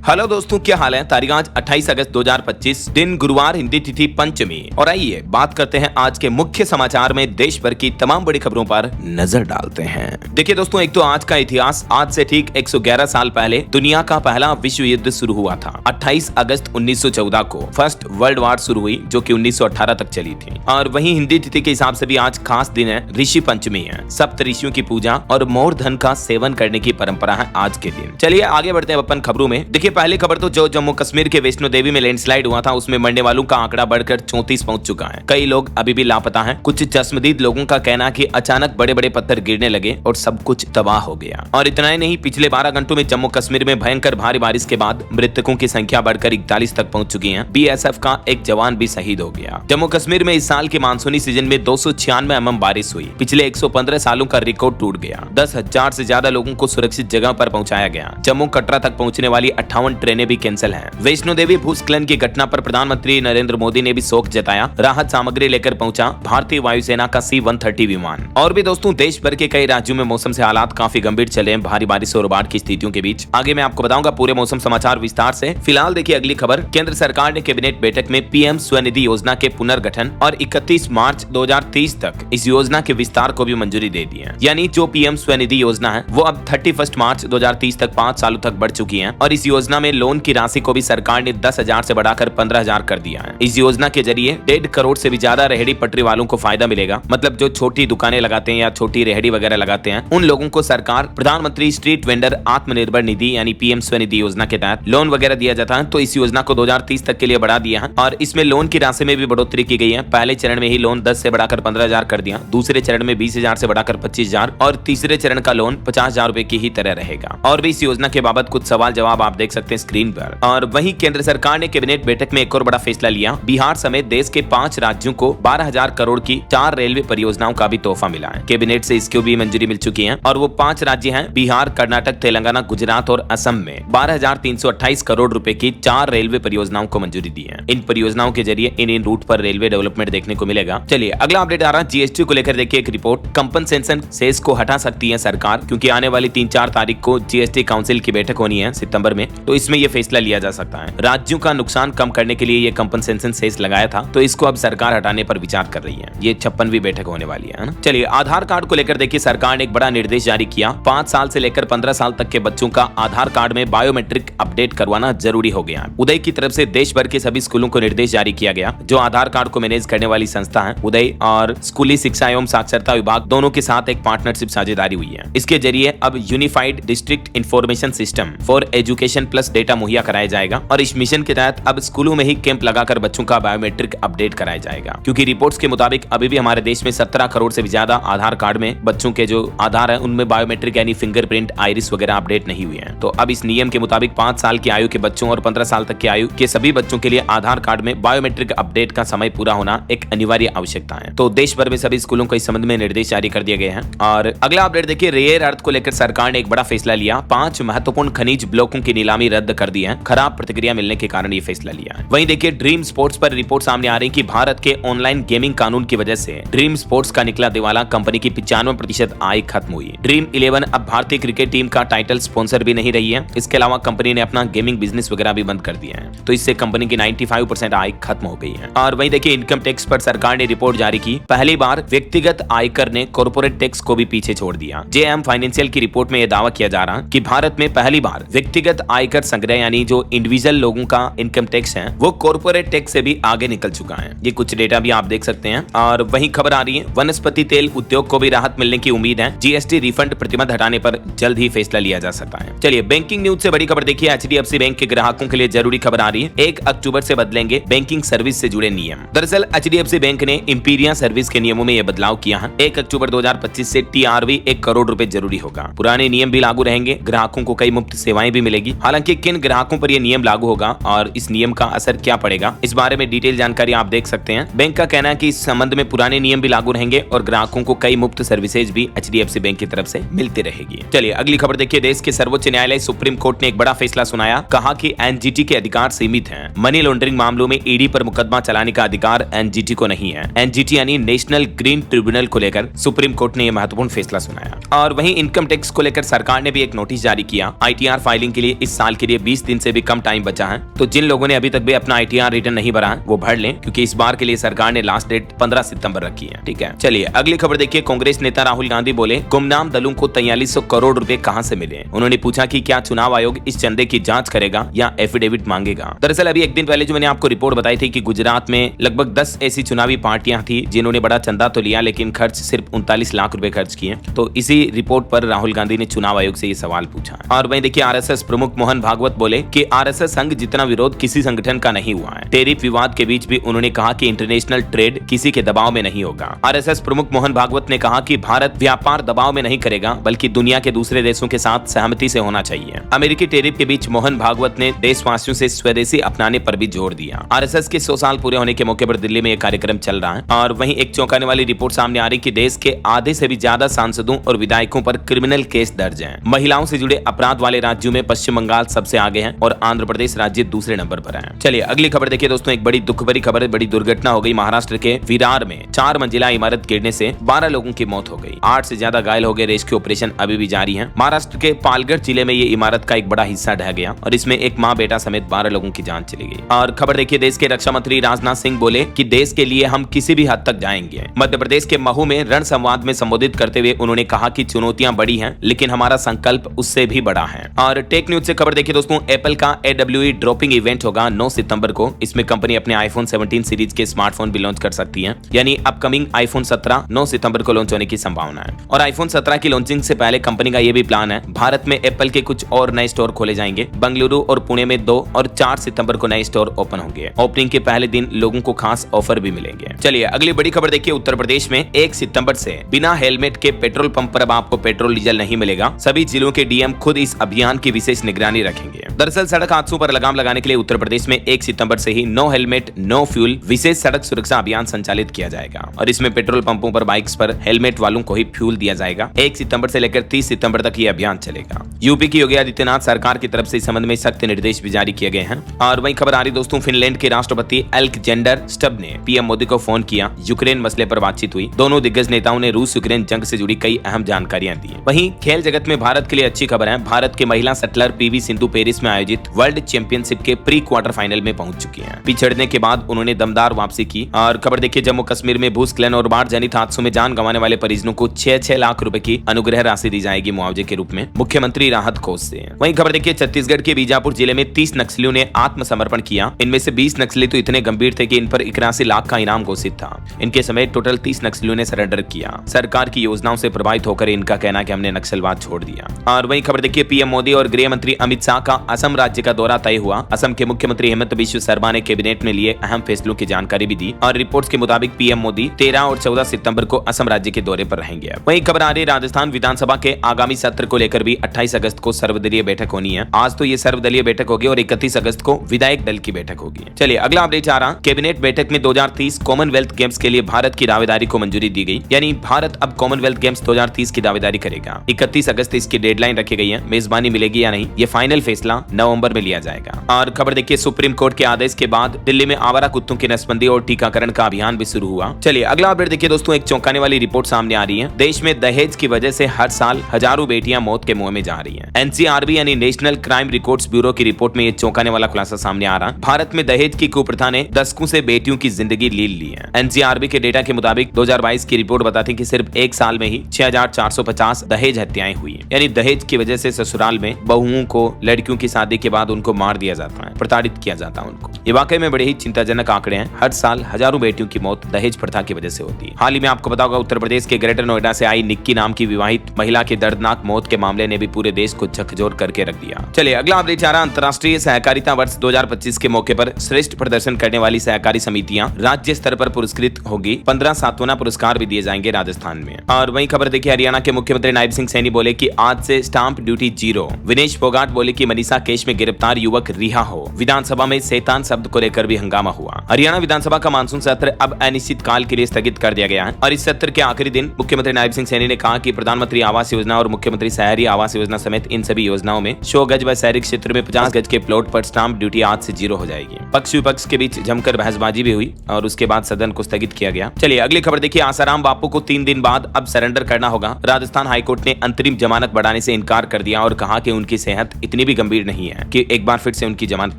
Hello दोस्तों, क्या हाल है। तारीख आज 28 अगस्त 2025, दिन गुरुवार, हिंदी तिथि पंचमी। और आइए बात करते हैं आज के मुख्य समाचार में देश भर की तमाम बड़ी खबरों पर नजर डालते हैं। देखिए दोस्तों, एक तो आज का इतिहास। आज से ठीक 111 साल पहले दुनिया का पहला विश्व युद्ध शुरू हुआ था। 28 अगस्त 1914 को फर्स्ट वर्ल्ड वॉर शुरू हुई, जो कि 1918 तक चली थी। और वहीं हिंदी तिथि के हिसाब से भी आज खास दिन है, ऋषि पंचमी है। सप्त ऋषियों की पूजा और मोर धन का सेवन करने की परंपरा है आज के दिन। चलिए आगे बढ़ते हैं अपन खबरों में। देखिए पहली खबर तो जो जम्मू कश्मीर के वैष्णो देवी में लैंडस्लाइड हुआ था, उसमें मरने वालों का आंकड़ा बढ़कर 34 पहुंच चुका है। कई लोग अभी भी लापता हैं। कुछ चश्मदीद लोगों का कहना है कि अचानक बड़े बड़े पत्थर गिरने लगे और सब कुछ तबाह हो गया। और इतना ही नहीं, पिछले 12 घंटों में जम्मू कश्मीर में भयंकर भारी बारिश के बाद मृतकों की संख्या बढ़कर 41 तक पहुंच चुकी है। बीएसएफ का एक जवान भी शहीद हो गया। जम्मू कश्मीर में इस साल के मानसूनी सीजन में 296 mm बारिश हुई। पिछले 115 सालों का रिकॉर्ड टूट गया। 10,000 से ज्यादा लोगों को सुरक्षित जगह पर पहुंचाया गया। जम्मू कटरा तक पहुंचने वाली 58 ट्रेनें भी कैंसिल हैं। वैष्णो देवी भूस्खलन की घटना पर प्रधानमंत्री नरेंद्र मोदी ने भी शोक जताया। राहत सामग्री लेकर पहुंचा भारतीय वायुसेना का C-130 विमान। और भी दोस्तों, देश भर के कई राज्यों में मौसम से हालात काफी गंभीर चले हैं, भारी बारिश और बाढ़ की स्थितियों के बीच। आगे मैं आपको बताऊंगा पूरे मौसम समाचार विस्तार से। फिलहाल देखिए अगली खबर। केंद्र सरकार ने कैबिनेट बैठक में पीएम स्वनिधि योजना के पुनर्गठन और 31 मार्च 2030 तक इस योजना के विस्तार को भी मंजूरी दे दी है। यानी जो पीएम स्वनिधि योजना है वो अब 31 मार्च 2030 तक 5 सालों तक बढ़ चुकी है। और इस योजना में लोन की राशि को भी सरकार ने 10,000 से बढ़ाकर 15,000 कर दिया है। इस योजना के जरिए 1.5 करोड़ से भी ज्यादा रेहड़ी पटरी वालों को फायदा मिलेगा। मतलब जो छोटी दुकानें लगाते हैं या छोटी रेहड़ी वगैरह लगाते हैं, उन लोगों को सरकार प्रधानमंत्री स्ट्रीट वेंडर आत्मनिर्भर निधि यानी पीएम स्वनिधि योजना के तहत लोन वगैरह दिया जाता है। तो इस योजना को 2030 तक के लिए बढ़ा दिया है। और इसमें लोन की राशि में भी बढ़ोतरी की गई है। पहले चरण में ही लोन 10 से बढ़ाकर 15,000 कर दिया। दूसरे चरण में 20,000 से बढ़ाकर 25,000 और तीसरे चरण का लोन 50,000 रुपए की ही तरह रहेगा। और भी इस योजना के बाबत कुछ सवाल जवाब आप देख सकते हैं स्क्रीन पर। और वहीं केंद्र सरकार ने कैबिनेट बैठक में एक और बड़ा फैसला लिया। बिहार समेत देश के 5 राज्यों को 12,000 करोड़ की 4 रेलवे परियोजनाओं का भी तोहफा मिला है। कैबिनेट से इसकी भी मंजूरी मिल चुकी है। और वो 5 राज्य हैं बिहार, कर्नाटक, तेलंगाना, गुजरात और असम में 12,328 करोड़ रुपए की 4 रेलवे परियोजनाओं को मंजूरी दी है। इन परियोजनाओं के जरिए इन रूट पर रेलवे डेवलपमेंट देखने को मिलेगा। चलिए अगला अपडेट आ रहा है जीएसटी को लेकर। देखिए एक रिपोर्ट। कंपनसेशन सेस को हटा सकती है सरकार, क्योंकि आने वाली 3-4 तारीख को जीएसटी काउंसिल की बैठक होनी है सितंबर में। तो इसमें यह फैसला लिया जा सकता है। राज्यों का नुकसान कम करने के लिए ये कंपनसेशन सेस लगाया था, तो इसको अब सरकार हटाने पर विचार कर रही है। ये 56वीं बैठक होने वाली है ना। चलिए आधार कार्ड को लेकर देखिए सरकार ने एक बड़ा निर्देश जारी किया। 5 साल से लेकर 15 साल तक के बच्चों का आधार कार्ड में बायोमेट्रिक अपडेट करवाना जरूरी हो गया। उदय की तरफ से देश भर के सभी स्कूलों को निर्देश जारी किया गया। जो आधार कार्ड को मैनेज करने वाली संस्था है, उदय और स्कूली शिक्षा एवं साक्षरता विभाग दोनों के साथ एक पार्टनरशिप साझेदारी हुई है। इसके जरिए अब unified district information system for education plus data मुहैया कराया जाएगा। और इस मिशन के तहत अब स्कूलों में ही कैंप लगाकर बच्चों का बायोमेट्रिक अपडेट कराया जाएगा। क्योंकि रिपोर्ट्स के मुताबिक अभी भी हमारे देश में 17 करोड़ से भी ज्यादा आधार कार्ड में बच्चों के जो आधार है उनमें बायोमेट्रिक यानी फिंगरप्रिंट, आइरिस वगैरह अपडेट नहीं हुए हैं। तो अब इस नियम के मुताबिक 5 साल की आयु के बच्चों और 15 साल तक की आयु के सभी बच्चों के लिए आधार कार्ड में बायोमेट्रिक अपडेट का समय पूरा होना एक अनिवार्य आवश्यकता है। तो देश भर में सभी स्कूलों को इस संबंध में निर्देश जारी कर दिए गए हैं। और अगला अपडेट देखिए, रेयर अर्थ को लेकर सरकार ने एक बड़ा फैसला लिया। 5 महत्वपूर्ण खनिज ब्लॉकों की नीलामी रद्द कर दी है। खराब प्रतिक्रिया मिलने के कारण ये फैसला लिया है। वहीं देखिए ड्रीम स्पोर्ट्स पर रिपोर्ट सामने आ रही कि भारत के ऑनलाइन गेमिंग कानून की वजह से ड्रीम स्पोर्ट्स का निकला दिवाला। कंपनी की 95% आय खत्म हुई। ड्रीम 11 अब भारतीय क्रिकेट टीम का टाइटल स्पॉन्सर भी नहीं रही है। इसके अलावा कंपनी ने अपना गेमिंग बिजनेस वगैरह भी बंद कर दिया है। तो इससे कंपनी की 95% आय खत्म हो गई है। और वहीं देखिए इनकम टैक्स पर सरकार ने रिपोर्ट जारी की। पहली बार व्यक्तिगत आयकर ने कॉर्पोरेट टैक्स को भी पीछे छोड़ दिया। जेएम फाइनेंशियल की रिपोर्ट में यह दावा किया जा रहा है कि भारत में पहली बार व्यक्तिगत आयकर संग्रह यानी जो इंडिविजुअल लोगों का इनकम टैक्स है वो कॉर्पोरेट टैक्स से भी आगे निकल चुका है। ये कुछ डेटा भी आप देख सकते हैं। और वहीं खबर आ रही है वनस्पति तेल उद्योग को भी राहत मिलने की उम्मीद है। जीएसटी रिफंड प्रतिबंध हटाने पर जल्द ही फैसला लिया जा सकता है। चलिए बैंकिंग न्यूज से बड़ी खबर देखिए। एचडीएफसी बैंक के ग्राहकों के लिए जरूरी खबर आ रही है। 1 अक्टूबर से बदलेंगे बैंकिंग सर्विस से जुड़े नियम। दरअसल एचडीएफसी बैंक ने इंपीरिया सर्विस के नियमों में यह बदलाव किया है। 1 अक्टूबर 2025 से टीआरवी 1 करोड़ रुपए जरूरी होगा। पुराने नियम भी लागू रहेंगे। ग्राहकों को कई मुफ्त सेवाएं भी मिलेगी। हालांकि किन ग्राहकों पर यह नियम लागू होगा और इस नियम का असर क्या पड़ेगा, इस बारे में डिटेल जानकारी आप देख सकते हैं। बैंक का कहना है कि इस संबंध में पुराने नियम भी लागू रहेंगे और ग्राहकों को कई मुफ्त सर्विसेज भी एचडीएफसी बैंक की तरफ से मिलती रहेगी। चलिए अगली खबर देखिए। देश के सर्वोच्च न्यायालय सुप्रीम कोर्ट ने एक बड़ा फैसला सुनाया। कहा कि एनजीटी के अधिकार सीमित हैं। मनी लॉन्ड्रिंग मामलों में ईडी पर मुकदमा चलाने का अधिकार एनजीटी को नहीं है। एनजीटी यानी नेशनल ग्रीन ट्रिब्यूनल को लेकर सुप्रीम कोर्ट ने यह महत्वपूर्ण फैसला सुनाया। और वहीं इनकम टैक्स को लेकर सरकार ने भी एक नोटिस जारी किया। आईटीआर फाइलिंग के लिए इस साल साल के लिए 20 दिन से भी कम टाइम बचा है, तो जिन लोगों ने अभी तक भी अपना ITR रिटर्न नहीं भरा है वो भर लें, क्योंकि इस बार के लिए सरकार ने लास्ट डेट 15 सितंबर रखी है। ठीक है, चलिए अगली खबर देखिए। कांग्रेस नेता राहुल गांधी बोले गुमनाम दलों को 4300 करोड़ रुपए कहां से मिले। उन्होंने पूछा कि क्या चुनाव आयोग इस चंदे की जांच करेगा या एफिडेविट मांगेगा। दरअसल अभी एक दिन पहले जो मैंने आपको रिपोर्ट बताई थी कि गुजरात में लगभग 10 ऐसी चुनावी पार्टियां थी जिन्होंने बड़ा चंदा तो लिया लेकिन खर्च सिर्फ 39 लाख रुपए खर्च किए। तो इसी रिपोर्ट पर राहुल गांधी ने चुनाव आयोग से ये सवाल पूछा। और वहीं देखिए RSS प्रमुख मोहन भागवत बोले कि RSS संघ जितना विरोध किसी संगठन का नहीं हुआ है। टैरिफ विवाद के बीच भी उन्होंने कहा कि इंटरनेशनल ट्रेड किसी के दबाव में नहीं होगा। RSS प्रमुख मोहन भागवत ने कहा कि भारत व्यापार दबाव में नहीं करेगा बल्कि दुनिया के दूसरे देशों के साथ सहमति से होना चाहिए। अमेरिकी टैरिफ के बीच मोहन भागवत ने देशवासियों से स्वदेशी अपनाने पर भी जोर दिया। RSS के 100 साल पूरे होने के मौके पर दिल्ली में एक कार्यक्रम चल रहा है और वहीं एक चौंकाने वाली रिपोर्ट सामने आ रही कि देश के आधे से भी ज्यादा सांसदों और विधायकों पर क्रिमिनल केस दर्ज हैं। महिलाओं से जुड़े अपराध वाले राज्यों में पश्चिम बंगाल सबसे आगे है और आंध्र प्रदेश राज्य दूसरे नंबर पर है। चलिए अगली खबर देखिए दोस्तों। एक बड़ी दुख भरी खबर है, बड़ी दुर्घटना हो गई महाराष्ट्र के विरार में। 4 मंजिला इमारत गिरने से 12 लोगों की मौत हो गई, 8 से ज्यादा घायल हो गए। रेस्क्यू ऑपरेशन अभी भी जारी है। महाराष्ट्र के पालगढ़ जिले में ये इमारत का एक बड़ा हिस्सा ढह गया और इसमें एक माँ बेटा समेत 12 लोगों की जान चली गई। और खबर देखिए, देश के रक्षा मंत्री राजनाथ सिंह बोले कि देश के लिए हम किसी भी हद तक जाएंगे। मध्य प्रदेश के महू में रण संवाद में संबोधित करते हुए उन्होंने कहा कि चुनौतियां बड़ी हैं लेकिन हमारा संकल्प उससे भी बड़ा है। और टेक न्यूज से खबर देखिए दोस्तों, एप्पल का AWE ड्रॉपिंग इवेंट होगा 9 सितंबर को। इसमें कंपनी अपने iPhone 17 सीरीज के स्मार्टफोन भी लॉन्च कर सकती है, यानी अपकमिंग iPhone 17 9 सितंबर को लॉन्च होने की संभावना है। और iPhone 17 की लॉन्चिंग से पहले कंपनी का यह भी प्लान है, भारत में एप्पल के कुछ और नए स्टोर खोले जाएंगे। बेंगलुरु और पुणे में 2 और 4 सितंबर को नए स्टोर ओपन होंगे। ओपनिंग के पहले दिन लोगों को खास ऑफर भी मिलेंगे। चलिए अगली बड़ी खबर देखिए। उत्तर प्रदेश में 1 सितंबर से बिना हेलमेट के पेट्रोल पंप पर अब आपको पेट्रोल डीजल नहीं मिलेगा। सभी जिलों के डीएम खुद इस अभियान की विशेष निगरानी रखेंगे। दरअसल सड़क हादसों पर लगाम लगाने के लिए उत्तर प्रदेश में 1 सितंबर से ही नो हेलमेट नो फ्यूल विशेष सड़क सुरक्षा अभियान संचालित किया जाएगा और इसमें पेट्रोल पंपों पर बाइक्स पर हेलमेट वालों को ही फ्यूल दिया जाएगा। 1 सितंबर से लेकर 30 सितंबर तक ये अभियान चलेगा। यूपी की योगी आदित्यनाथ सरकार की तरफ से इस संबंध में सख्त निर्देश भी जारी किए गए हैं। और वहीं खबर आ रही दोस्तों, फिनलैंड के राष्ट्रपति अलेक्जेंडर स्टब ने पीएम मोदी को फोन किया। यूक्रेन मसले पर बातचीत हुई। दोनों दिग्गज नेताओं ने रूस यूक्रेन जंग से जुड़ी कई अहम जानकारियां दी। वहीं खेल जगत में भारत के लिए अच्छी खबर है। भारत के महिला शटलर PV सिंधु पेरिस में आयोजित वर्ल्ड चैंपियनशिप के प्री क्वार्टर फाइनल में पहुंच चुकी हैं। पिछड़ने के बाद उन्होंने दमदार वापसी की। और खबर देखिए, जम्मू कश्मीर में भूस्खलन और बाढ़ जनित हादसों में जान गंवाने वाले परिजनों को 6-6 लाख रुपए की अनुग्रह राशि दी जाएगी मुआवजे के रूप में मुख्यमंत्री राहत कोष से। वहीं खबर देखिए, छत्तीसगढ़ के बीजापुर जिले में 30 नक्सलियों ने आत्मसमर्पण किया। इनमें से 20 नक्सली तो इतने गंभीर थे कि इन पर 81 लाख का इनाम घोषित था। इनके समेत टोटल 30 नक्सलियों ने सरेंडर किया। सरकार की योजनाओं से प्रभावित होकर इनका कहना कि हमने नक्सलवाद छोड़ दिया। और वहीं खबर देखिए, पीएम मोदी और गृह मंत्री अमित शाह का असम राज्य का दौरा तय हुआ। असम के मुख्यमंत्री हेमंत बिश्व शर्मा ने कैबिनेट में लिए अहम फैसलों की जानकारी भी दी। और रिपोर्ट्स के मुताबिक पीएम मोदी 13 और 14 सितंबर को असम राज्य के दौरे पर रहेंगे। वहीं खबर आ रही राजस्थान विधानसभा के आगामी सत्र को लेकर भी 28 अगस्त को सर्वदलीय बैठक होनी है। आज तो ये सर्वदलीय बैठक होगी और 31 अगस्त को विधायक दल की बैठक होगी। चलिए अगला अपडेट आ रहा, कैबिनेट बैठक में 2030 कॉमनवेल्थ गेम्स के लिए भारत की दावेदारी को मंजूरी दी गई, यानी भारत अब कॉमनवेल्थ गेम्स 2030 की दावेदारी करेगा। 31 अगस्त इसकी डेडलाइन रखी गई है। मेजबानी मिलेगी या नहीं, ये फाइनल फैसला नवंबर में लिया जाएगा। और खबर देखिए, सुप्रीम कोर्ट के आदेश के बाद दिल्ली में आवारा कुत्तों की नसबंदी और टीकाकरण का अभियान भी शुरू हुआ। चलिए अगला अपडेट देखिए दोस्तों, एक चौंकाने वाली रिपोर्ट सामने आ रही है। देश में दहेज की वजह से हर साल हजारों बेटियां मौत के मुंह में जा रही हैं। NCRB यानी नेशनल क्राइम रिकॉर्ड्स ब्यूरो की रिपोर्ट में ये चौंकाने वाला खुलासा सामने आ रहा है। भारत में दहेज की कुप्रथा ने दशकों से बेटियों की जिंदगी लील ली है। NCRB के डेटा के मुताबिक 2022 की रिपोर्ट बताती है कि सिर्फ एक साल में ही 6450 दहेज हत्याएं हुई हैं। यानी दहेज की वजह से ससुराल में बहुओं को लड़कियों की शादी के बाद उनको मार दिया जाता है, प्रताड़ित किया जाता है उनको। ये वाकई में बड़े ही चिंताजनक आंकड़े हैं। हर साल हजारों बेटियों की मौत दहेज प्रथा की वजह से होती है। हाल ही में आपको पता होगा, उत्तर प्रदेश के ग्रेटर नोएडा से आई निक्की नाम की विवाहित महिला की दर्दनाक मौत के मामले ने भी पूरे देश को झकझोर करके रख दिया। चलिए अगला अपडेट आ रहा, अंतर्राष्ट्रीय सहकारिता वर्ष 2025 के मौके पर श्रेष्ठ प्रदर्शन करने वाली सहकारी समितियां राज्य स्तर पर पुरस्कृत होगी। 15 सांत्वना पुरस्कार भी दिए जाएंगे राजस्थान में। और वहीं खबर देखिए, हरियाणा के मुख्यमंत्री नायब सिंह सैनी बोले कि आज से स्टाम्प ड्यूटी 0। विनेश फोगाट बोले कि मनीषा केस में गिरफ्तार युवक रिहा हो। विधानसभा में शैतान शब्द को लेकर भी हंगामा हुआ। हरियाणा विधानसभा का मानसून सत्र अब अनिश्चित काल के लिए स्थगित कर दिया गया है और इस सत्र के आखिरी दिन मुख्यमंत्री नायब सिंह सैनी ने कहा कि प्रधानमंत्री आवास योजना और मुख्यमंत्री शहरी आवास योजना समेत इन सभी योजनाओं में 100 गज व शहरी क्षेत्र में 50 गज के प्लॉट पर स्टाम्प ड्यूटी आज से 0 हो जाएगी। पक्ष विपक्ष के बीच जमकर बहसबाजी भी हुई और उसके बाद सदन को स्थगित किया गया। चलिए अगली खबर देखिए। आसाराम बापू को 3 दिन बाद अब सरेंडर करना होगा। राजस्थान हाईकोर्ट ने अंतरिम जमानत बढ़ाने से इनकार कर दिया और कहा कि उनकी सेहत इतनी भी गंभीर नहीं है कि एक बार फिर से उनकी जमानत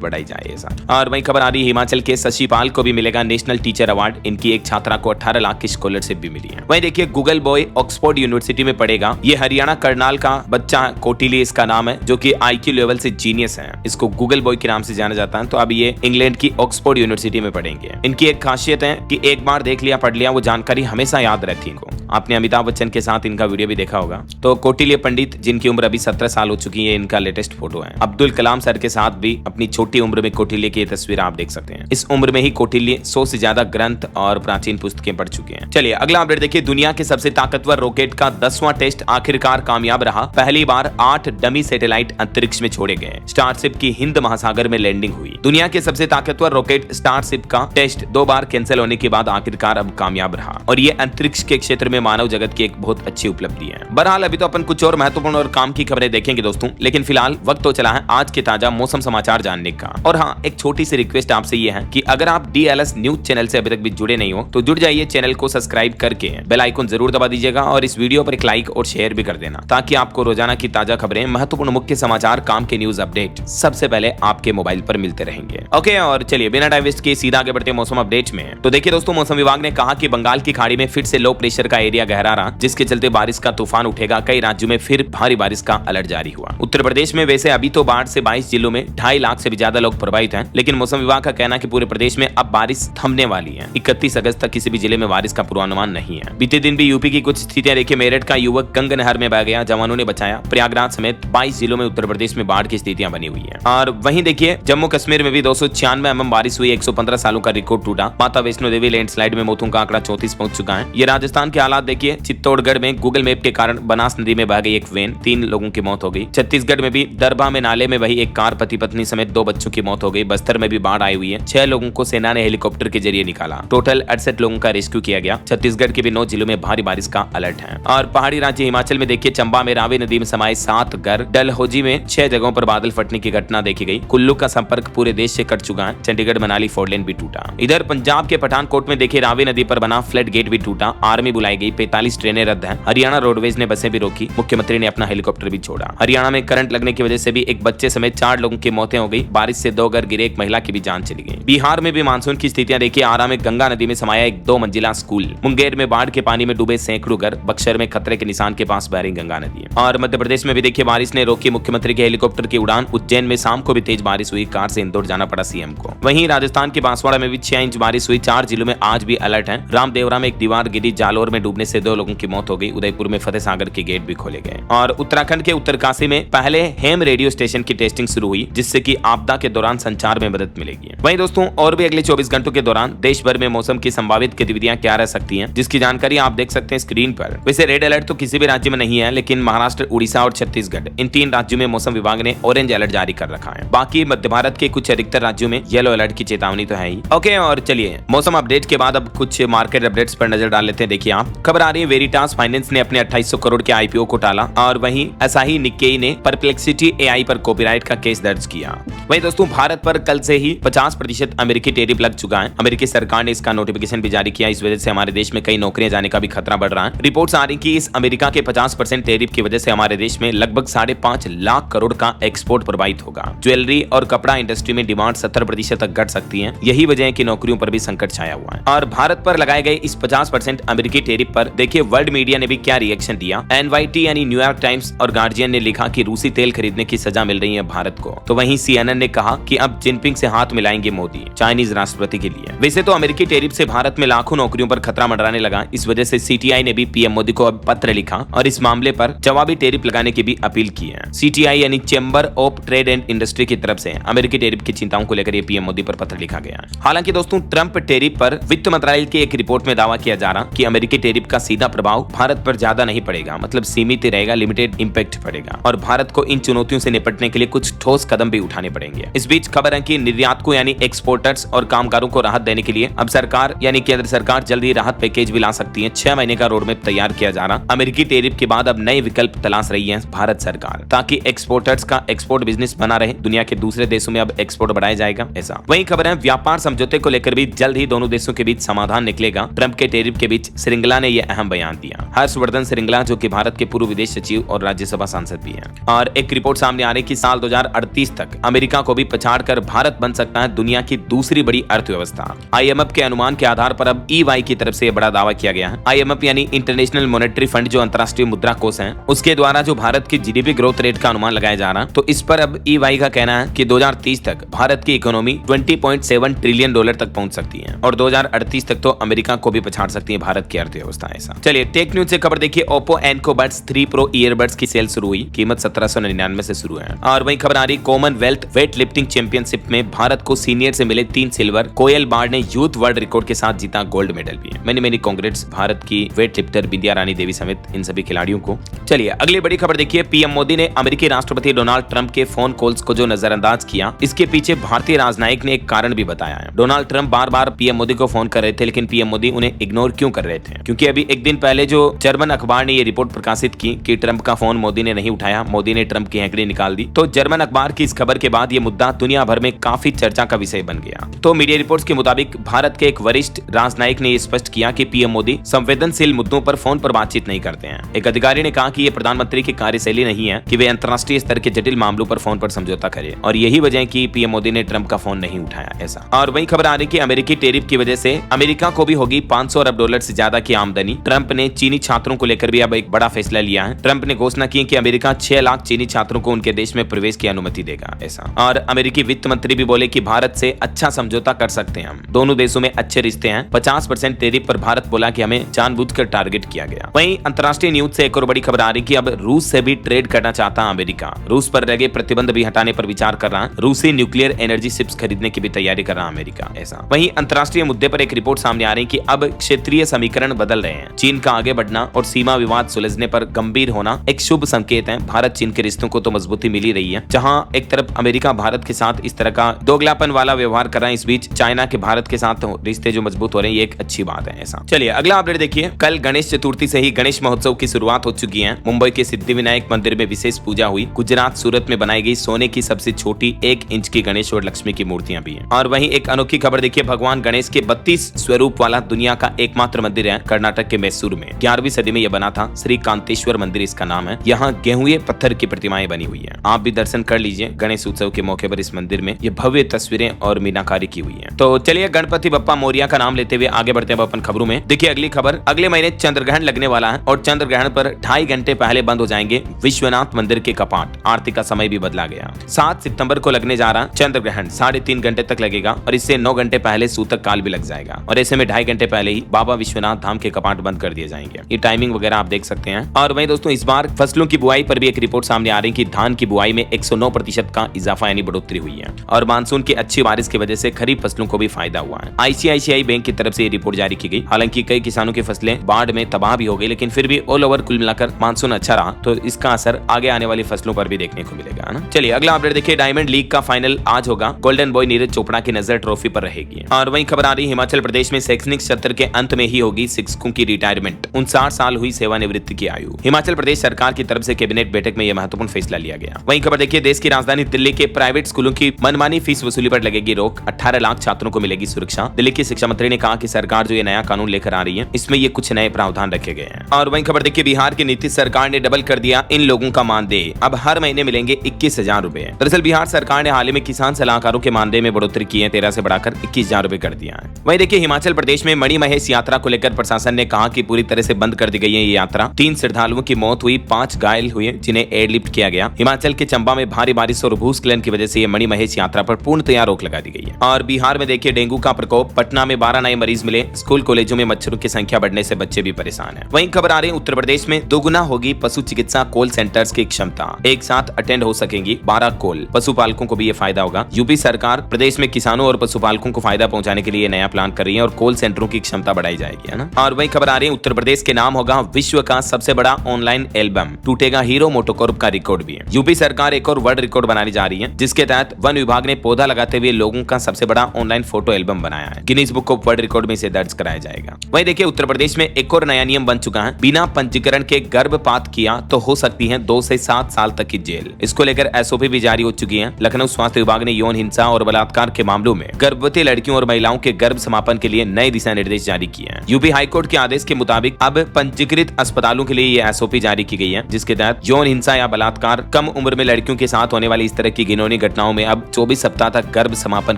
बढ़ाई जाए ऐसा। और वही खबर आ रही है हिमाचल के शशिपाल को भी मिलेगा नेशनल टीचर अवार्ड। इनकी एक छात्रा को 18 लाख की स्कॉलरशिप भी मिली है। वहीं देखिए गूगल बॉय ऑक्सफोर्ड यूनिवर्सिटी में पढ़ेगा। ये हरियाणा करनाल का बच्चा कोटिली इसका नाम है, जो कि IQ लेवल से जीनियस है। इसको गूगल बॉय के नाम से जाना जाता है। तो अब ये इंग्लैंड की ऑक्सफोर्ड यूनिवर्सिटी में पढ़ेंगे। इनकी एक खासियत है कि एक बार देख लिया पढ़ लिया वो जानकारी हमेशा याद रहती है इनको। आपने अमिताभ बच्चन के साथ इनका वीडियो भी देखा होगा। तो कौटिल्य पंडित जिनकी उम्र अभी 17 साल हो चुकी है, इनका लेटेस्ट फोटो है। अब्दुल कलाम सर के साथ भी अपनी छोटी उम्र में कौटिल्य की तस्वीर आप देख सकते हैं। इस उम्र में ही कौटिल्य 100 से ज्यादा ग्रंथ और प्राचीन पुस्तकें पढ़ चुके हैं। चलिए अगला अपडेट देखिए। दुनिया के सबसे ताकतवर रॉकेट का 10वां टेस्ट आखिरकार कामयाब रहा। पहली बार 8 डमी सैटेलाइट अंतरिक्ष में छोड़े गए। स्टारशिप की हिंद महासागर में लैंडिंग हुई। दुनिया के सबसे ताकतवर रॉकेट स्टारशिप का टेस्ट 2 बार कैंसिल होने के बाद आखिरकार अब कामयाब रहा और ये अंतरिक्ष के क्षेत्र में मानव जगत की एक बहुत अच्छी उपलब्धि है। बहरहाल अभी तो अपन कुछ और महत्वपूर्ण और काम की खबरें देखेंगे दोस्तों, लेकिन फिलहाल वक्त तो चला है आज के ताजा मौसम समाचार जानने का। और हाँ, एक छोटी सी रिक्वेस्ट आपसे ये है कि अगर आप DLS न्यूज चैनल से अभी तक भी जुड़े नहीं हो तो जुड़ जाइए। चैनल को सब्सक्राइब करके बेल आइकन जरूर दबा दीजिएगा और इस वीडियो पर एक लाइक और शेयर भी कर देना, ताकि आपको रोजाना की ताजा खबरें, महत्वपूर्ण मुख्य समाचार, काम के न्यूज अपडेट सबसे पहले आपके मोबाइल पर मिलते रहेंगे। ओके, और चलिए बिना टाइम वेस्ट किए सीधा आगे बढ़ते हैं मौसम अपडेट में। तो देखिए दोस्तों, मौसम विभाग ने कहा कि बंगाल की खाड़ी में फिर से लो प्रेशर का एरिया गहरा रहा, जिसके चलते बारिश का तूफान उठेगा। कई राज्यों में फिर भारी बारिश का अलर्ट जारी हुआ। उत्तर प्रदेश में वैसे अभी तो बाढ़ से 22 जिलों में 2.5 लाख से भी ज्यादा लोग प्रभावित हैं, लेकिन मौसम विभाग का कहना है कि पूरे प्रदेश में अब बारिश थमने वाली है। 31 अगस्त तक किसी भी जिले में बारिश का पूर्वानुमान नहीं है। बीते दिन भी यूपी की कुछ स्थितियां देखिए। मेरठ का युवक गंगा नहर में बह गया, जवानों ने बचाया। प्रयागराज समेत 22 जिलों में उत्तर प्रदेश में बाढ़ की स्थितियां बनी हुई है। और वहीं देखिए जम्मू कश्मीर में भी 296 mm बारिश हुई। 115 सालों का रिकॉर्ड टूटा। माता वैष्णो देवी लैंडस्लाइड में मौतों का आंकड़ा 34 पहुंच चुका है। ये राजस्थान के हालात देखिए। चित्तौड़गढ़ में गूगल मैप के कारण बनास नदी में बह गई एक वैन, 3 लोगों की मौत हो गई। छत्तीसगढ़ में भी दरभा में नाले में वही एक कार, पति पत्नी समेत 2 बच्चों की मौत हो गई। बस्तर में भी बाढ़ आई हुई है। 6 लोगों को सेना ने हेलीकॉप्टर के जरिए निकाला। टोटल 68 लोगों का रेस्क्यू किया गया। छत्तीसगढ़ के भी 9 जिलों में भारी बारिश का अलर्ट है। और पहाड़ी राज्य हिमाचल में देखिए, चंबा में रावी नदी में समाये 7 घर। डलहौजी में 6 जगहों पर बादल फटने की घटना देखी गई। कुल्लू का संपर्क पूरे देश से कट चुका है। चंडीगढ़ मनाली फोरलेन भी टूटा। इधर पंजाब के पठानकोट में देखिए रावी नदी पर बना फ्लड गेट भी टूटा। आर्मी बुलाई गई। 45 ट्रेनें रद्द हैं। हरियाणा रोडवेज ने बसें भी रोकी। मुख्यमंत्री ने अपना हेलीकॉप्टर भी छोड़ा। हरियाणा में करंट लगने की वजह से भी एक बच्चे समेत 4 लोगों की मौतें हो गई। बारिश से 2 घर गिरे, एक महिला की भी जान चली गई। बिहार में भी मानसून की स्थितियां देखिए। आरा में गंगा नदी में समाया एक 2 मंजिला स्कूल। मुंगेर में बाढ़ के पानी में डूबे सैकड़ों घर। बक्सर में खतरे के निशान के पास बह रही गंगा नदी। और मध्य प्रदेश में भी देखिए बारिश ने रोकी मुख्यमंत्री के हेलीकॉप्टर की उड़ान। उज्जैन में शाम को भी तेज बारिश हुई। कार से इंदौर जाना पड़ा सीएम को। वहीं राजस्थान के बांसवाड़ा में भी 6 इंच बारिश हुई। 4 जिलों में आज भी अलर्ट है। रामदेवरा में एक दीवार गिरी। जालोर में डूबने से 2 लोगों की मौत हो गई। उदयपुर में फतेह सागर के गेट भी खोले गए। और उत्तराखंड के उत्तरकाशी में पहले हेम रेडियो स्टेशन की टेस्टिंग शुरू हुई, जिससे कि आपदा के दौरान संचार में मदद मिलेगी। वहीं दोस्तों, और भी अगले 24 घंटों के दौरान देश भर में मौसम की संभावित गतिविधियां क्या रह सकती हैं, जिसकी जानकारी आप देख सकते हैं स्क्रीन पर। वैसे रेड अलर्ट तो किसी भी राज्य में नहीं है, लेकिन महाराष्ट्र, उड़ीसा और छत्तीसगढ़, इन 3 राज्यों में मौसम विभाग ने ऑरेंज अलर्ट जारी कर रखा है। बाकी मध्य भारत के कुछ अधिकतर राज्यों में येलो अलर्ट की चेतावनी तो है ही। ओके, और चलिए मौसम अपडेट के बाद अब कुछ मार्केट अपडेट्स पर नजर डाल लेते हैं। देखिए आप, खबर आ रही है वेरिटास फाइनेंस ने अपने 2800 करोड़ के IPO को टाला। और वहीं असाही निक्केई ने परप्लेक्सिटी AI पर कॉपीराइट का केस दर्ज किया। वहीं दोस्तों, भारत पर कल से ही 50% अमेरिकी टैरिफ लग चुका है। अमेरिकी सरकार ने इसका नोटिफिकेशन भी जारी किया। इस वजह से हमारे देश में कई नौकरियां जाने का भी खतरा बढ़ रहा है। रिपोर्ट्स आ रही कि इस अमेरिका के 50% टैरिफ की वजह से हमारे देश में लगभग 5.5 लाख करोड़ का एक्सपोर्ट प्रभावित होगा। ज्वेलरी और कपड़ा इंडस्ट्री में डिमांड 70% तक घट सकती है। यही वजह है कि नौकरियों पर भी संकट छाया हुआ है। और भारत पर लगाए गए इस 50% अमेरिकी टैरिफ पर देखिए वर्ल्ड मीडिया ने भी क्या रिएक्शन दिया। NYT यानी न्यूयॉर्क टाइम्स और गार्जियन ने लिखा कि रूसी तेल खरीदने की सजा मिल रही है भारत को। तो वहीं CNN ने कहा कि अब जिनपिंग से हाथ मिलाएंगे मोदी चाइनीज राष्ट्रपति के लिए। वैसे तो अमेरिकी टैरिफ से भारत में लाखों नौकरियों पर खतरा मंडराने लगा। इस वजह से CTI ने भी PM मोदी को अब पत्र लिखा और इस मामले पर जवाबी टैरिफ लगाने की भी अपील की है। CTI यानी chamber of trade and industry की तरफ से अमेरिकी टैरिफ की चिंताओं को लेकर PM मोदी पर पत्र लिखा गया। हालांकि दोस्तों, ट्रंप टैरिफ पर वित्त मंत्रालय की एक रिपोर्ट में दावा किया जा रहा कि अमेरिकी टैरिफ का सीधा प्रभाव भारत पर ज्यादा नहीं पड़ेगा, मतलब सीमित रहेगा, लिमिटेड इंपैक्ट पड़ेगा और भारत को इन चुनौतियों से निपटने के लिए कुछ ठोस कदम भी उठाने पड़ेंगे। है। इस बीच खबर है कि निर्यातकों यानी एक्सपोर्टर्स और कामगारों को राहत देने के लिए अब सरकार यानी केंद्र सरकार जल्द ही राहत पैकेज भी ला सकती है। 6 महीने का रोड मैप तैयार किया जा रहा। अमेरिकी टैरिफ के बाद अब नए विकल्प तलाश रही है भारत सरकार, ताकि एक्सपोर्टर्स का एक्सपोर्ट बिजनेस बना रहे। दुनिया के दूसरे देशों में अब एक्सपोर्ट बढ़ाया जाएगा। ऐसा वही खबर है, व्यापार समझौते को लेकर भी जल्द ही दोनों देशों के बीच समाधान निकलेगा। ट्रंप के टैरिफ के बीच श्रृंगला ने यह अहम बयान दिया। हर्षवर्धन श्रृंगला जो कि भारत के पूर्व विदेश सचिव और राज्यसभा सांसद भी हैं। और एक रिपोर्ट सामने आ रही कि साल 2038 तक अमेरिका को भी पछाड़कर भारत बन सकता है दुनिया की दूसरी बड़ी अर्थव्यवस्था। आईएमएफ के अनुमान के आधार पर अब ईवाई की तरफ से यह बड़ा दावा किया गया है। आईएमएफ यानी इंटरनेशनल मॉनेटरी फंड जो अंतर्राष्ट्रीय मुद्रा कोष है, उसके द्वारा जो भारत की जीडीपी ग्रोथ रेट का अनुमान लगाया जा रहा है, तो इस पर अब ईवाई का कहना है कि 2030 तक भारत की इकोनॉमी 20.7 ट्रिलियन डॉलर तक पहुंच सकती है और 2038 तक तो अमेरिका को भी पछाड़ सकती है भारत की अर्थव्यवस्था। ऐसा चलिए टेक न्यूज से खबर देखिए, Oppo Enco buds 3 pro earbuds की सेल शुरू हुई। कीमत 1799 से शुरू है। और वही खबर आ रही, कॉमनवेल्थ वेट लिफ्टिंग चैंपियनशिप में भारत को सीनियर से मिले 3 सिल्वर। कोयल बाढ़ ने यूथ वर्ल्ड रिकॉर्ड के साथ जीता गोल्ड मेडल भी। मैनी कांग्रेट्स भारत की वेट लिफ्टर विद्या रानी देवी समेत इन सभी खिलाड़ियों को। चलिए अगली बड़ी खबर देखिए, पीएम मोदी ने अमेरिकी राष्ट्रपति डोनाल्ड ट्रंप के फोन कॉल्स को जो नजरअंदाज किया, इसके पीछे भारतीय राजनयिक ने एक कारण भी बताया है। डोनाल्ड ट्रंप बार बार पीएम मोदी को फोन कर रहे थे, लेकिन पीएम मोदी उन्हें इग्नोर क्यों कर रहे थे? क्योंकि अभी एक दिन पहले जो जर्मन अखबार ने ये रिपोर्ट प्रकाशित की कि ट्रंप का फोन मोदी ने नहीं उठाया, मोदी ने ट्रंप की हैंकड़ी निकाल दी। तो जर्मन अखबार की इस खबर के बाद ये मुद्दा दुनिया भर में काफी चर्चा का विषय बन गया। तो मीडिया रिपोर्ट्स के मुताबिक भारत के एक वरिष्ठ राजनयिक ने स्पष्ट किया कि पीएम मोदी संवेदनशील मुद्दों पर फोन पर बातचीत नहीं करते हैं। एक अधिकारी ने कहा कि यह प्रधानमंत्री की कार्यशैली नहीं है कि वे अंतर्राष्ट्रीय स्तर के जटिल मामलों पर फोन पर समझौता करें, और यही वजह है कि पीएम मोदी ने ट्रंप का फोन नहीं उठाया। ऐसा और वही खबर आ रही कि अमेरिकी टैरिफ की वजह से अमेरिका को भी होगी 500 अरब डॉलर से ज्यादा की आमदनी। ट्रंप ने चीनी छात्रों को लेकर भी अब एक बड़ा फैसला लिया है। ट्रंप ने घोषणा की कि अमेरिका 6 लाख चीनी छात्रों को उनके देश में प्रवेश की अनुमति देगा। ऐसा और अमेरिकी वित्त मंत्री भी बोले कि भारत से अच्छा समझौता कर सकते हैं हम, दोनों देशों में अच्छे रिश्ते हैं। 50% टैरिफ पर भारत बोला कि हमें जानबूझकर टारगेट किया गया। वहीं अंतर्राष्ट्रीय न्यूज से एक और बड़ी खबर आ रही कि अब रूस से भी ट्रेड करना चाहता अमेरिका। रूस पर लगे प्रतिबंध भी हटाने पर विचार कर रहा है। रूसी न्यूक्लियर एनर्जी शिप्स खरीदने की भी तैयारी कर रहा अमेरिका। ऐसा वहीं अंतर्राष्ट्रीय मुद्दे पर एक रिपोर्ट सामने आ रही कि अब क्षेत्रीय समीकरण बदल रहे हैं। चीन का आगे बढ़ना और सीमा विवाद सुलझने पर गंभीर होना एक शुभ संकेत है। भारत चीन के रिश्तों को तो मजबूती मिल ही रही है। जहां एक तरफ अमेरिका भारत के साथ इस तरह का दोगलापन वाला व्यवहार कर रहा है, इस बीच चाइना के भारत के साथ रिश्ते जो मजबूत हो रहे हैं, ये एक अच्छी बात है। ऐसा चलिए अगला अपडेट देखिए, कल गणेश चतुर्थी से ही गणेश महोत्सव की शुरुआत हो चुकी है। मुंबई के सिद्धिविनायक मंदिर में विशेष पूजा हुई। गुजरात सूरत में बनाई गई सोने की सबसे छोटी 1 इंच की गणेश और लक्ष्मी की मूर्तियां भी हैं। और वहीं एक अनोखी खबर देखिए, भगवान गणेश के 32 स्वरूप वाला दुनिया का एकमात्र मंदिर है कर्नाटक के मैसूर में। 11वीं सदी में यह बना था। श्री कांतेश्वर मंदिर इसका नाम है। यहाँ गेहुए पत्थर की प्रतिमाएं बनी हुई है। आप भी दर्शन कर लीजिए। गणेश उत्सव के मौके पर इस मंदिर में ये भव्य तस्वीरें और मीनाकारी की हुई है। तो चलिए गणपति बप्पा मोरिया का नाम लेते हुए आगे बढ़ते हैं अपन खबरों में। देखिए अगली खबर, अगले महीने चंद्रग्रहण लगने वाला है और चंद्रग्रहण पर 2.5 घंटे पहले बंद हो जाएंगे विश्वनाथ मंदिर के कपाट। आरती का समय भी बदला गया। 7 सितंबर को लगने जा रहा चंद्रग्रहण 3.5 घंटे तक लगेगा और इससे 9 घंटे पहले सूतक काल भी लग जाएगा। और ऐसे में 2.5 घंटे पहले ही बाबा विश्वनाथ धाम के कपाट बंद कर दिए जाएंगे। ये टाइमिंग वगैरह आप देख सकते हैं। और वहीं दोस्तों इस बार फसलों की बुआई पर भी एक रिपोर्ट सामने आ रही है कि धान की बुआई में 109% का इजाफा यानी बढ़ोतरी हुई है। और मानसून की अच्छी बारिश की वजह से खरीफ फसलों को भी फायदा हुआ है। आईसीआईसीआई बैंक की तरफ से ये रिपोर्ट जारी की गई। हालांकि कई किसानों की फसलें बाढ़ में तबाह भी हो गई, लेकिन फिर भी ऑल ओवर कुल मिलाकर मानसून अच्छा रहा, तो इसका असर आगे आने वाली फसलों पर भी देखने को मिलेगा ना। चलिए अगला अपडेट देखिए, डायमंड लीग का फाइनल आज होगा। गोल्डन बॉय नीरज चोपड़ा की नजर ट्रॉफी पर रहेगी। और वहीं खबर आ रही हिमाचल प्रदेश में शैक्षणिक सत्र के अंत में ही होगी शिक्षकों की रिटायरमेंट। 59 साल हुई सेवानिवृत्ति की आयु। हिमाचल प्रदेश सरकार की तरफ से कैबिनेट बैठक में यह महत्वपूर्ण फैसला लिया गया। वहीं खबर देखिए, देश की राजधानी दिल्ली के प्राइवेट स्कूलों की मनमानी फीस वसूली पर लगेगी रोक। 18 लाख छात्रों को मिलेगी सुरक्षा। दिल्ली की शिक्षा मंत्री ने कहा कि सरकार जो ये नया कानून लेकर आ रही है, इसमें ये कुछ नए प्रावधान रखे गए हैं। और वहीं खबर देखिए, बिहार की नीतीश सरकार ने डबल कर दिया इन लोगों का मानदेय। अब हर महीने मिलेंगे 21,000 रुपए। दरअसल बिहार सरकार ने हाल ही में किसान सलाहकारों के मानदेय में बढ़ोतरी की है। 13 से बढ़ाकर 21,000 रुपए कर दिया है। वहीं देखिए, हिमाचल प्रदेश में मणिमहेश यात्रा को लेकर प्रशासन ने कहा कि पूरी तरह से बंद कर दी गई है ये यात्रा। 3 श्रद्धालुओं की मौत हुई, 5 घायल हुए जिन्हें एयरलिफ्ट किया गया। हिमाचल के चंबा में भारी बारिश और भूस्खलन की वजह से ये मणिमहेश यात्रा पर पूर्णतया रोक लगा दी गई है। और बिहार में देखिए डेंगू का प्रकोप। पटना में 12 नए मरीज मिले। स्कूल कॉलेजों में मच्छरों की संख्या बढ़ने से बच्चे भी परेशान हैं। वहीं खबर आ रही है, उत्तर प्रदेश में दोगुना होगी पशु चिकित्सा कॉल सेंटर्स की क्षमता। एक साथ अटेंड हो सकेंगी 12 कॉल। पशुपालकों को भी ये फायदा होगा। यूपी सरकार प्रदेश में किसानों और पशुपालकों को फायदा पहुंचाने के लिए नया प्लान कर रही है और कॉल सेंटरों की क्षमता बढ़ाई जाएगी, है ना। और वहीं खबर आ रही है, उत्तर प्रदेश के नाम होगा विश्व का सबसे बड़ा ऑनलाइन एल्बम। टूटेगा हीरो मोटोकॉर्प का रिकॉर्ड भी है। यूपी सरकार एक और वर्ल्ड रिकॉर्ड बनाने जा रही है, जिसके तहत वन विभाग ने पौधा लगाते हुए लोगों का सबसे बड़ा ऑनलाइन फोटो एल्बम बनाया है। Guinness book of world record में इसे दर्ज कराया जाएगा। वहीं देखिए उत्तर प्रदेश में एक और नया नियम बन चुका है, बिना पंजीकरण के गर्भपात किया तो हो सकती है 2 से 7 साल तक की जेल। इसको लेकर एसओपी भी जारी हो चुकी है। लखनऊ स्वास्थ्य विभाग ने यौन हिंसा और बलात्कार के मामलों में गर्भवती लड़कियों और महिलाओं के गर्भ समापन के लिए नए दिशा निर्देश जारी किए हैं। यूपी हाईकोर्ट के आदेश के मुताबिक अब पंजीकृत अस्पतालों के लिए ये एसओपी जारी की गई है, जिसके तहत यौन हिंसा या बलात्कार, कम उम्र में लड़कियों के साथ होने वाली इस तरह की घिनौनी घटनाओं में अब 24 सप्ताह तक गर्भ समापन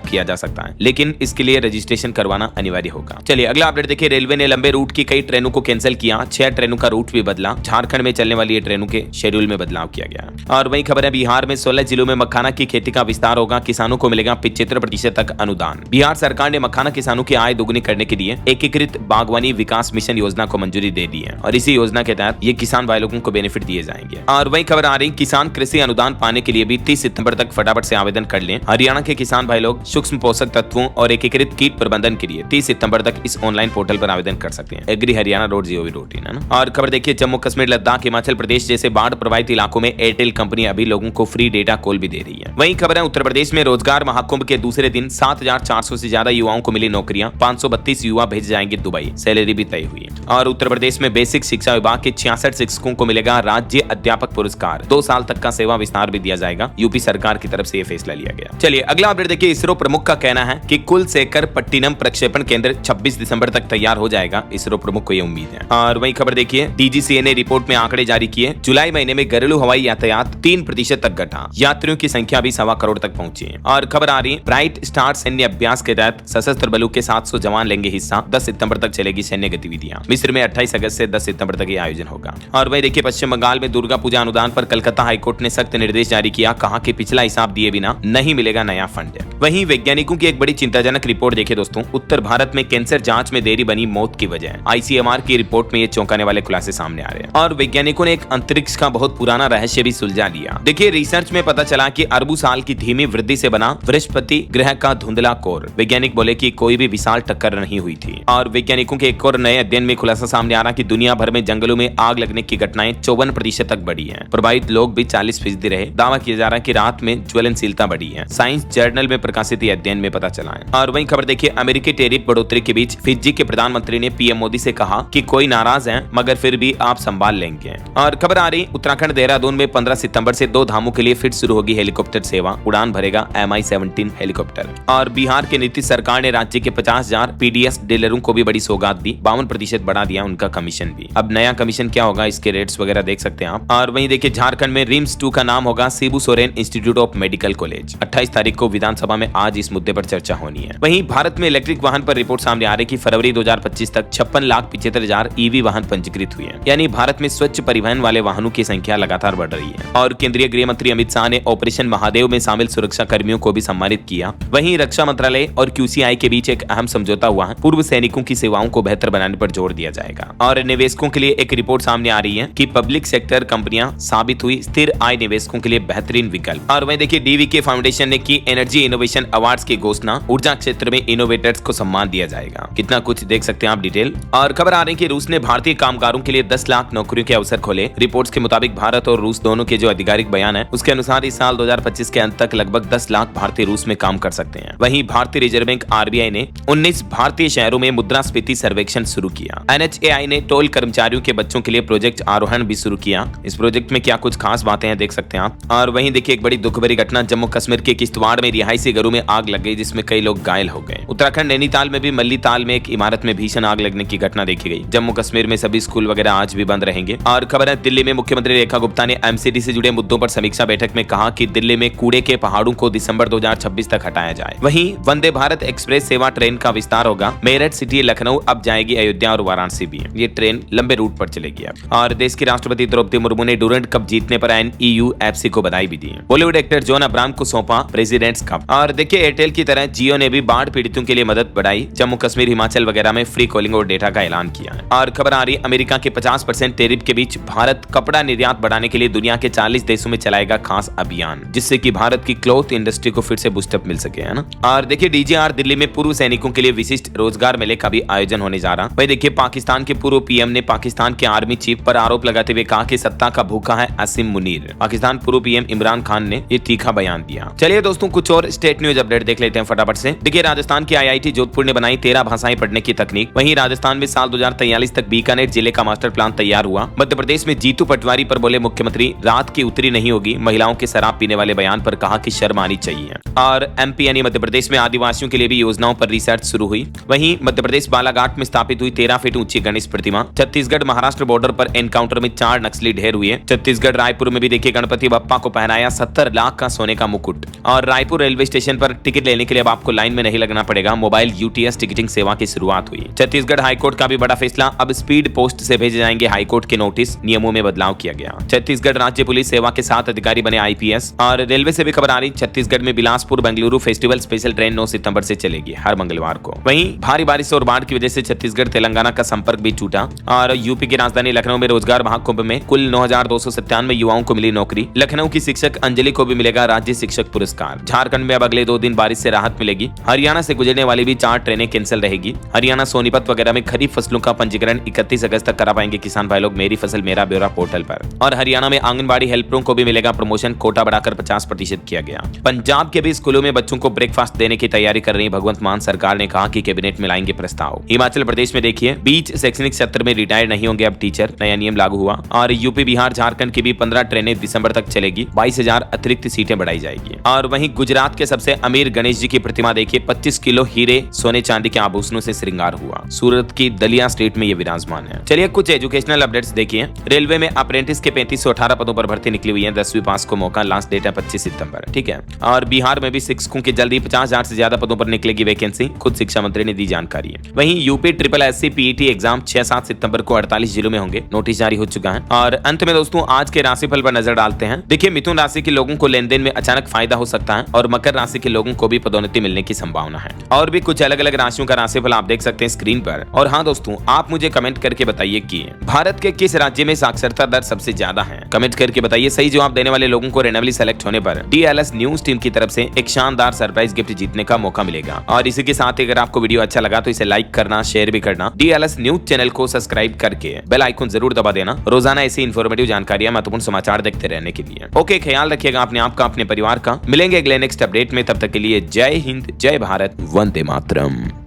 किया जा सकता है, लेकिन इसके लिए रजिस्ट्रेशन करवाना अनिवार्य होगा। चलिए अगला अपडेट देखिए। रेलवे ने लंबे रूट की कई ट्रेनों को कैंसिल किया, 6 ट्रेनों का रूट भी बदला। झारखंड में चलने वाली ये ट्रेनों के शेड्यूल में बदलाव किया गया। और वही खबर है, बिहार में 16 जिलों में मखाना की खेती का विस्तार होगा, किसानों को मिलेगा 75% तक अनुदान। बिहार सरकार ने मखाना किसानों की आय दोगुनी करने के लिए एकीकृत बागवानी विकास मिशन योजना को मंजूरी दे दी है और इसी योजना के तहत ये किसान भाई लोगों को बेनिफिट दिए जाएंगे। और वही खबर आ रही, किसान कृषि अनुदान पाने के लिए भी 30 सितंबर तक फटाफट से आवेदन कर लें। हरियाणा के किसान भाई लोग सूक्ष्म पोषक तत्वों और एकीकृत कीट प्रबंधन के लिए 30 सितंबर तक इस ऑनलाइन पोर्टल पर आवेदन कर सकते हैं। agriharyana.gov.in है ना। और खबर देखिए, जम्मू कश्मीर, लद्दाख, हिमाचल प्रदेश जैसे बाढ़ प्रभावित इलाकों में एयरटेल कंपनी अभी लोगों को फ्री डेटा कॉल भी दे रही है। वहीं खबर है, उत्तर प्रदेश में रोजगार महाकुंभ के दूसरे दिन 7400 से ज्यादा युवाओं को मिली नौकरियां, 532 युवा भेजे जाएंगे दुबई, सैलरी भी तय हुई। और उत्तर प्रदेश में बेसिक शिक्षा विभाग के 66 शिक्षकों को मिलेगा राज्य अध्यापक पुरस्कार, 2 साल तक का सेवा विस्तार भी दिया जाएगा। यूपी सरकार की तरफ से यह फैसला लिया गया। चलिए अगला अपडेट देखिए। इसरो प्रमुख का कहना है कि कुलशेखर पट्टिनम प्रक्षेपण केंद्र 26 दिसंबर तक तैयार हो जाएगा। इसरो प्रमुख को यह उम्मीद है। और वही खबर देखिए, डीजीसीए ने रिपोर्ट में आंकड़े जारी किए। जुलाई महीने में घरेलू हवाई यातायात 3% तक घटा, यात्रियों की संख्या भी 1.25 करोड़ तक पहुंची। और खबर आ रही, ब्राइट स्टार सैन्य अभ्यास के तहत सशस्त्र बलों के 700 जवान लेंगे हिस्सा। 10 सितंबर तक चलेगी सैन्य गतिविधियां। मिस्र में 28 अगस्त से 10 सितंबर तक ये आयोजन होगा। और वही देखिए, पश्चिम बंगाल में दुर्गा पूजा अनुदान पर कलकत्ता हाईकोर्ट ने सख्त निर्देश जारी किया, कहा कि पिछला हिसाब दिए बिना नहीं मिलेगा नया फंड। वहीं वैज्ञानिकों की एक बड़ी चिंताजनक रिपोर्ट देखिए दोस्तों, उत्तर भारत में कैंसर जांच में देरी बनी मौत की वजह। आईसीएमआर की रिपोर्ट में ये चौंकाने वाले खुलासे सामने आ रहे हैं। और वैज्ञानिकों ने एक अंतरिक्ष का बहुत पुराना रहस्य भी सुलझा लिया। देखिए, रिसर्च में पता चला कि अरबों साल की धीमी वृद्धि से बना बृहस्पति ग्रह का धुंधला कोर, वैज्ञानिक बोले कि कोई भी विशाल टक्कर नहीं हुई थी। और वैज्ञानिकों के एक और नए अध्ययन में खुलासा सामने आ रहा कि दुनिया भर में जंगलों में आग लगने की घटनाएं 54% तक बढ़ी है। प्रभावित लोग भी 40% रहे। दावा किया जा रहा है कि रात में ज्वलनशीलता बढ़ी है। साइंस जर्नल में प्रकाशित अध्ययन में पता चला है। और वहीं खबर देखिए, अमेरिकी टैरिफ बढ़ोतरी के बीच फिजी के प्रधानमंत्री ने पीएम मोदी से कहा कि कोई नाराज है मगर फिर भी आप संभाल लेंगे। और खबर आ रही, उत्तराखंड देहरादून में 15 सितंबर से 2 धामों के लिए फिर शुरू होगी हेलीकॉप्टर सेवा। उड़ान भरेगा MI-17 हेलीकॉप्टर। और बिहार के नीतीश सरकार ने राज्य के 50,000 पीडीएस डीलरों को भी बड़ी सौगात दी, 52% बढ़ा दिया उनका कमीशन भी। अब नया कमीशन क्या होगा, इसके रेट्स वगैरह देख सकते हैं आप। और वहीं देखिए, झारखंड में रिम्स 2 का नाम होगा Shibu Soren institute of medical college. 28 तारीख को विधानसभा में आज इस मुद्दे पर चर्चा होनी है। वहीं भारत में इलेक्ट्रिक वाहन पर रिपोर्ट सामने आ रही कि फरवरी 2025 तक 56,75,000 ईवी वाहन पंजीकृत हुए हैं। यानी भारत में स्वच्छ परिवहन वाले वाहनों की संख्या लगातार बढ़ रही है। और केंद्रीय गृह मंत्री अमित शाह ने ऑपरेशन महादेव में शामिल सुरक्षा कर्मियों को भी सम्मानित किया। वहीं रक्षा मंत्रालय और QCI के बीच एक अहम समझौता हुआ है। पूर्व सैनिकों की सेवाओं को बेहतर बनाने पर जोर दिया जाएगा। और निवेशकों के लिए एक रिपोर्ट सामने आ रही है कि पब्लिक सेक्टर कंपनियां साबित हुई स्थिर आय निवेशकों के लिए बेहतरीन विकल्प। और वहीं देखिए, DVK फाउंडेशन ने की एनर्जी इनोवेशन अवार्ड्स की घोषणा। ऊर्जा क्षेत्र में इनोवेटर्स को सम्मान दिया जाएगा। कितना कुछ देख सकते हैं आप डिटेल। और खबर आ रही है कि रूस ने भारतीय कामगारों के लिए 10 लाख नौकरियों के अवसर खोले। रिपोर्ट्स के मुताबिक भारत और रूस दोनों के जो आधिकारिक बयान है उसके अनुसार इस साल 2025 के अंत तक लगभग 10 लाख भारतीय रूस में काम कर सकते हैं। वहीं भारतीय रिजर्व बैंक RBI ने 19 भारतीय शहरों में मुद्रास्फीति सर्वेक्षण शुरू किया। NHAI ने टोल कर्मचारियों के बच्चों के लिए प्रोजेक्ट आरोहण भी शुरू किया। इस प्रोजेक्ट में क्या कुछ खास बातें हैं देख सकते हैं आप। और वहीं देखिए, एक बड़ी दुख भरी घटना, जम्मू कश्मीर के किश्तवाड़ में रिहायशी घरों में आग लग गई, जिसमें कई लोग घायल हो गए। उत्तराखंड नैनीताल में भी मल्लीताल में एक इमारत में भीषण आग लगने की घटना देखी गई। जम्मू कश्मीर में सभी स्कूल वगैरह आज भी बंद रहेंगे। और खबर है, दिल्ली में मुख्यमंत्री रेखा गुप्ता ने MCD से जुड़े मुद्दों पर समीक्षा बैठक में कहा कि दिल्ली में कूड़े के पहाड़ों को दिसंबर 2026 तक हटाया जाए। वहीं वंदे भारत एक्सप्रेस सेवा ट्रेन का विस्तार होगा। मेरठ सिटी लखनऊ अब जाएगी अयोध्या और वाराणसी भी। ये ट्रेन लंबे रूट पर चलेगी अब। और देश की राष्ट्रपति द्रौपदी मुर्मू ने डूरंट कप जीतने पर NEU FC को बधाई भी दी। बॉलीवुड एक्टर जॉन अब्राहम को सौंपा प्रेसिडेंट्स कप। और देखिए, एयरटेल की तरह जियो ने भी बाढ़ पीड़ितों के लिए मदद बढ़ाई। जम्मू कश्मीर, हिमाचल वगैरह में फ्री कॉलिंग और डेटा का ऐलान किया है। और खबर आ रही, अमेरिका के 50% टैरिफ के बीच भारत कपड़ा निर्यात बढ़ाने के लिए दुनिया के 40 देशों में चलाएगा खास अभियान, जिससे कि भारत की क्लॉथ इंडस्ट्री को फिर से बूस्टअप मिल सके, है ना। और देखिए, DGR दिल्ली में पूर्व सैनिकों के लिए विशिष्ट रोजगार मेले का भी आयोजन होने जा रहा। वही देखिए, पाकिस्तान के पूर्व PM ने पाकिस्तान के आर्मी चीफ पर आरोप लगाते हुए कहा कि सत्ता का भूखा है असीम मुनीर। पाकिस्तान पूर्व PM इमरान खान ने ये तीखा बयान दिया। चलिए दोस्तों कुछ और स्टेट न्यूज अपडेट देख लेते हैं फटाफट से। देखिए राजस्थान की IIT जोधपुर ने बनाई 13 भाषाएं पढ़ने की तकनीक। वहीं राजस्थान में साल 2043 तक बीकानेर जिले का मास्टर प्लान तैयार हुआ। मध्य प्रदेश में जीतू पटवारी पर बोले मुख्यमंत्री रात की उतरी नहीं होगी। महिलाओं के शराब पीने वाले बयान पर कहा कि शर्म आनी चाहिए। और MP यानी मध्य प्रदेश में आदिवासियों के लिए भी योजनाओं पर रिसर्च शुरू हुई। वहीं मध्य प्रदेश बालाघाट में स्थापित हुई 13 फीट ऊंची गणेश प्रतिमा। छत्तीसगढ़ महाराष्ट्र बॉर्डर पर एनकाउंटर में 4 नक्सली ढेर हुए। छत्तीसगढ़ रायपुर में भी देखिए गणपति बप्पा को पहनाया 70 लाख का सोने का मुकुट। और रायपुर रेलवे स्टेशन पर टिकट लेने के लिए अब आपको लाइन में नहीं लगना पड़ेगा। मोबाइल UTS टिकटिंग सेवा की शुरुआत हुई। छत्तीसगढ़ हाईकोर्ट का भी बड़ा फैसला, अब स्पीड पोस्ट से भेजे जाएंगे हाईकोर्ट के नोटिस। नियमों में बदलाव किया गया। छत्तीसगढ़ राज्य पुलिस सेवा के 7 अधिकारी बने IPS। और रेलवे से भी खबर आ रही, छत्तीसगढ़ में Bilaspur Bengaluru festival special train 9 सितंबर से चलेगी हर मंगलवार को। वहीं भारी बारिश और बाढ़ की वजह से छत्तीसगढ़ तेलंगाना का संपर्क भी टूटा। और यूपी की राजधानी लखनऊ में रोजगार महाकुंभ में कुल 9,297 युवाओं को मिली नौकरी। लखनऊ की शिक्षक अंजलि को भी मिलेगा राज्य शिक्षक पुरस्कार। झारखंड में अब अगले 2 दिन बारिश से राहत मिलेगी। हरियाणा से गुजरने वाली भी 4 ट्रेनें कैंसिल रहेगी। हरियाणा सोनीपत वगैरह में खरीफ फसलों का पंजीकरण 31 अगस्त तक करा पाएंगे किसान भाई लोग मेरी फसल मेरा ब्यौरा पोर्टल पर। और हरियाणा में आंगनबाड़ी हेल्परों को भी मिलेगा प्रमोशन, कोटा बढ़ाकर 50% किया गया। पंजाब के भी स्कूलों में बच्चों को ब्रेकफास्ट देने की तैयारी कर रही भगवंत मान सरकार ने कहा कि कैबिनेट में लाएंगे प्रस्ताव। हिमाचल प्रदेश में देखिए बीच शैक्षणिक सत्र में रिटायर नहीं होंगे अब टीचर, नया नियम लागू हुआ। और यूपी बिहार झारखंड की भी 15 ट्रेनें दिसंबर तक चलेगी। 22,000 अतिरिक्त सीटें बढ़ाई जाएगी। और वहीं गुजरात के सबसे अमीर गणेश जी की प्रतिमा देखिए 25 किलो हीरे सोने चांदी के आभूषणों से श्रृंगार हुआ। सूरत की दलिया स्ट्रीट में ये विराजमान है। चलिए कुछ एजुकेशनल अपडेट्स देखिए। रेलवे में अप्रेंटिस के 3518 पदों पर भर्ती निकली हुई है। 10वीं पास को मौका, लास्ट डेट है 25 सितंबर। ठीक है। और बिहार में भी शिक्षकों की जल्दी 50,000 से ज्यादा पदों पर निकलेगी वैकेंसी, खुद शिक्षा मंत्री ने दी जानकारी है। वहीं यूपी SSC PET एग्जाम 6-7 सितंबर को 48 जिलों में होंगे, नोटिस जारी हो चुका है। और अंत में दोस्तों आज के राशिफल पर नजर डालते हैं। देखिए मिथुन राशि के लोगों को लेन देन में अचानक फायदा हो सकता है और मकर राशि के लोगों को भी पदोन्नति मिलने की संभावना है। और भी कुछ अलग अलग राशियों का राशिफल आप देख सकते हैं स्क्रीन पर। और हाँ दोस्तों आप मुझे कमेंट करके बताइए कि भारत के किस राज्य में साक्षरता दर सबसे ज्यादा है। कमेंट करके बताइए। सही जवाब देने वाले लोगों को रैंडमली सेलेक्ट होने पर DLS न्यूज टीम की तरफ से एक शानदार सरप्राइज गिफ्ट जीतने का मौका मिलेगा। और इसी के साथ अगर आपको वीडियो अच्छा लगा तो इसे लाइक करना, शेयर भी करना। DLS न्यूज चैनल को सब्सक्राइब करके बेल आइकन जरूर दबा देना रोजाना ऐसी इंफॉर्मेटिव जानकारियां, महत्वपूर्ण समाचार देखते रहने के लिए। ओके, ख्याल रखिएगा अपने आप का, अपने परिवार का। मिलेंगे अगले नेक्स्ट अपडेट में, तब तक के लिए जय हिंद, जय भारत, वंदे मातरम।